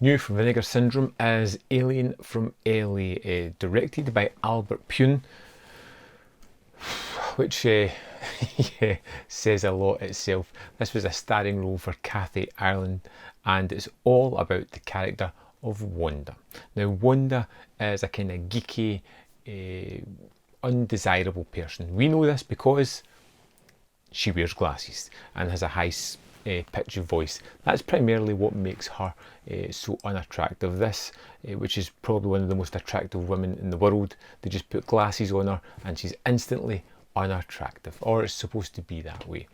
New from Vinegar Syndrome is Alien from LA, directed by Albert Pyun, which yeah, says a lot itself. This was a starring role for Kathy Ireland, and it's all about the character of Wanda. Now, Wanda is a kind of geeky, undesirable person. We know this because she wears glasses and has a high pitch of voice. That's primarily what makes her so unattractive. This, which is probably one of the most attractive women in the world, they just put glasses on her and she's instantly unattractive, or it's supposed to be that way.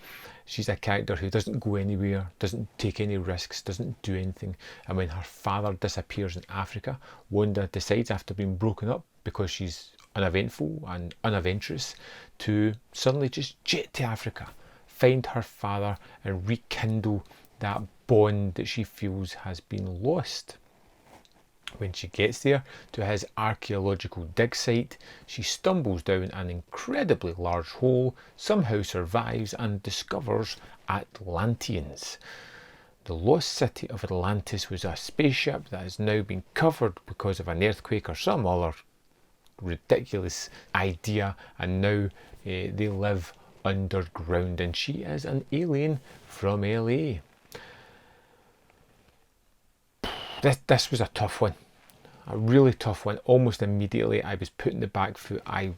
She's a character who doesn't go anywhere, doesn't take any risks, doesn't do anything. And when her father disappears in Africa, Wanda decides, after being broken up because she's uneventful and unadventurous, to suddenly just jet to Africa, find her father and rekindle that bond that she feels has been lost. When she gets there to his archaeological dig site, she stumbles down an incredibly large hole, somehow survives and discovers Atlanteans. The lost city of Atlantis was a spaceship that has now been covered because of an earthquake or some other ridiculous idea, and now they live underground, and she is an alien from LA. This was a tough one, a really tough one. Almost immediately I was put in the back foot. I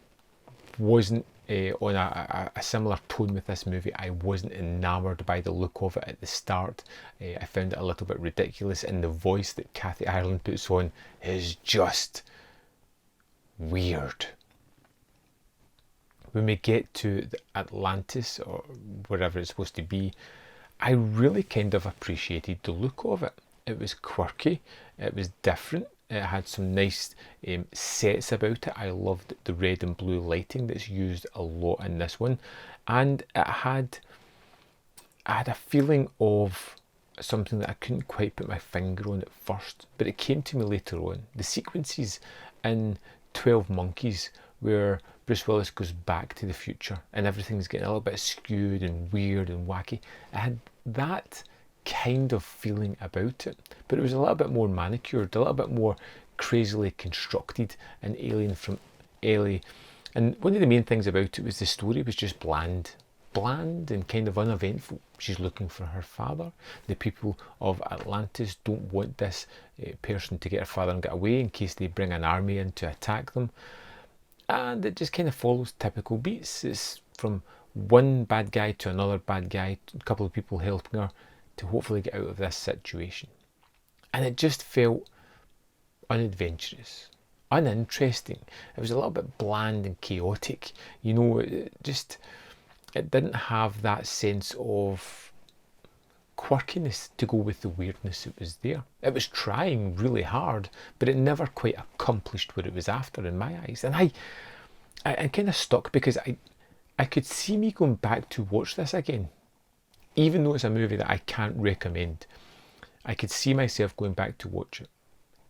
wasn't on a similar tone with this movie. I wasn't enamoured by the look of it at the start. I found it a little bit ridiculous, and the voice that Kathy Ireland puts on is just weird. When we get to the Atlantis, or wherever it's supposed to be, I really kind of appreciated the look of it. It was quirky, it was different, it had some nice sets about it. I loved the red and blue lighting that's used a lot in this one, and I had a feeling of something that I couldn't quite put my finger on at first, but it came to me later on. The sequences in 12 Monkeys where Bruce Willis goes back to the future and everything's getting a little bit skewed and weird and wacky, it had that kind of feeling about it, but it was a little bit more manicured, a little bit more crazily constructed in Alien from LA. And one of the main things about it was the story was just bland and kind of uneventful. She's looking for her father. The people of Atlantis don't want this person to get her father and get away in case they bring an army in to attack them. And it just kind of follows typical beats. It's from one bad guy to another bad guy, a couple of people helping her to hopefully get out of this situation. And it just felt unadventurous, uninteresting. It was a little bit bland and chaotic. You know, it didn't have that sense of quirkiness to go with the weirdness that was there. It was trying really hard, but it never quite accomplished what it was after in my eyes. And I kind of stuck because I could see me going back to watch this again. Even though it's a movie that I can't recommend, I could see myself going back to watch it,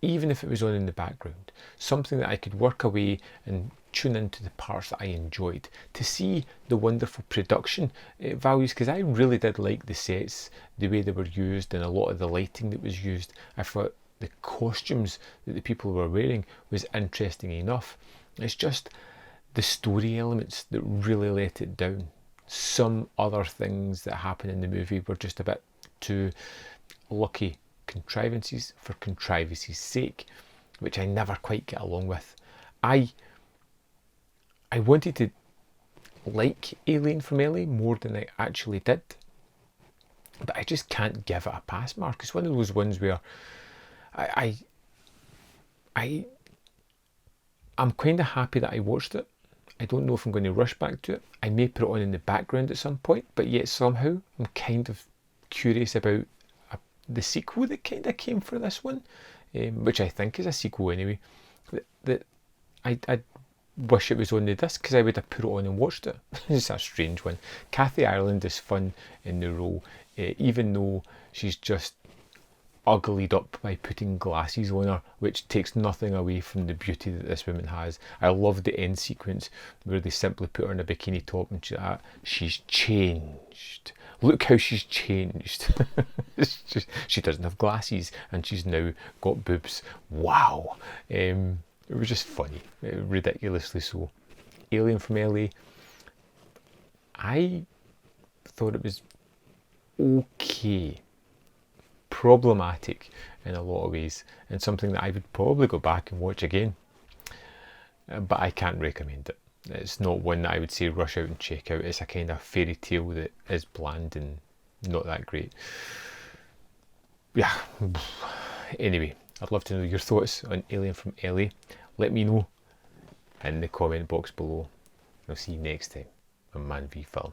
even if it was on in the background. Something that I could work away and tune into the parts that I enjoyed, to see the wonderful production values, because I really did like the sets, the way they were used, and a lot of the lighting that was used. I thought the costumes that the people were wearing was interesting enough. It's just the story elements that really let it down. Some other things that happen in the movie were just a bit too lucky contrivances for contrivances' sake, which I never quite get along with. I wanted to like Alien from LA more than I actually did, but I just can't give it a pass mark. It's one of those ones where I'm kind of happy that I watched it. I don't know if I'm going to rush back to it. I may put it on in the background at some point, but yet somehow I'm kind of curious about the sequel that kind of came for this one, which I think is a sequel anyway. That I wish it was on the disc, because I would have put it on and watched it. It's a strange one. Kathy Ireland is fun in the role, even though she's just uglied up by putting glasses on her, which takes nothing away from the beauty that this woman has. I love the end sequence where they simply put her in a bikini top and she's changed. Look how she's changed. She doesn't have glasses and she's now got boobs. Wow. It was just funny, ridiculously so. Alien from LA, I thought it was okay. Problematic in a lot of ways, and something that I would probably go back and watch again, but I can't recommend it. It's not one that I would say rush out and check out. It's a kind of fairy tale that is bland and not that great. Yeah, anyway, I'd love to know your thoughts on Alien from LA. Let me know in the comment box below. I'll see you next time on Man v Film.